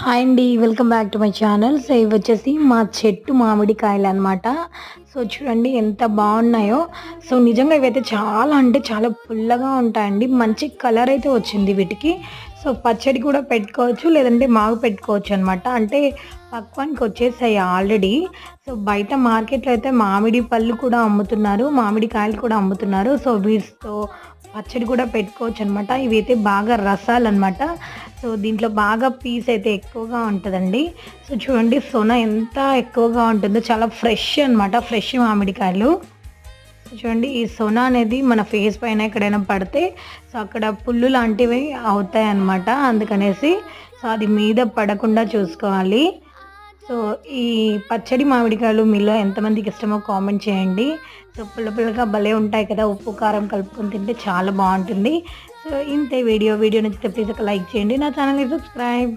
Hi అండి. Welcome back to my channel. So ఇవి వచ్చేసి మా చెట్టు మామిడికాయలు అనమాట. సో చూడండి ఎంత బాగున్నాయో. సో నిజంగా ఇవైతే చాలా అంటే చాలా పుల్లగా ఉంటాయండి. మంచి కలర్ అయితే వచ్చింది వీటికి. సో పచ్చడి కూడా పెట్టుకోవచ్చు, లేదంటే మాగు పెట్టుకోవచ్చు అనమాట. అంటే పక్వానికి వచ్చేసాయి ఆల్రెడీ. సో బయట మార్కెట్లో అయితే మామిడి పళ్ళు కూడా అమ్ముతున్నారు, మామిడికాయలు కూడా అమ్ముతున్నారు. సో వీటితో పచ్చడి కూడా పెట్టుకోవచ్చు అనమాట. ఇవైతే బాగా రసాలన్నమాట. సో దీంట్లో బాగా పీస్ అయితే ఎక్కువగా ఉంటుందండి. సో చూడండి సొన ఎంత ఎక్కువగా ఉంటుందో, చాలా ఫ్రెష్ అనమాట, ఫ్రెష్ మామిడికాయలు. సో చూడండి ఈ సొన అనేది మన ఫేస్ పైన ఎక్కడైనా పడితే సో అక్కడ పుళ్ళు లాంటివి అవుతాయి అన్నమాట. అందుకనేసి సో అది మీద పడకుండా చూసుకోవాలి. సో ఈ పచ్చడి మామిడికాయలు మీలో ఎంతమందికి ఇష్టమో కామెంట్ చేయండి. సో పుల్ల పుల్లగా భలే ఉంటాయి కదా, ఉప్పు కారం కలుపుకొని తింటే చాలా బాగుంటుంది. సో ఇంతే వీడియో నచ్చితే ప్లీజ్ ఒక లైక్ చేయండి, నా ఛానల్ని సబ్స్క్రైబ్.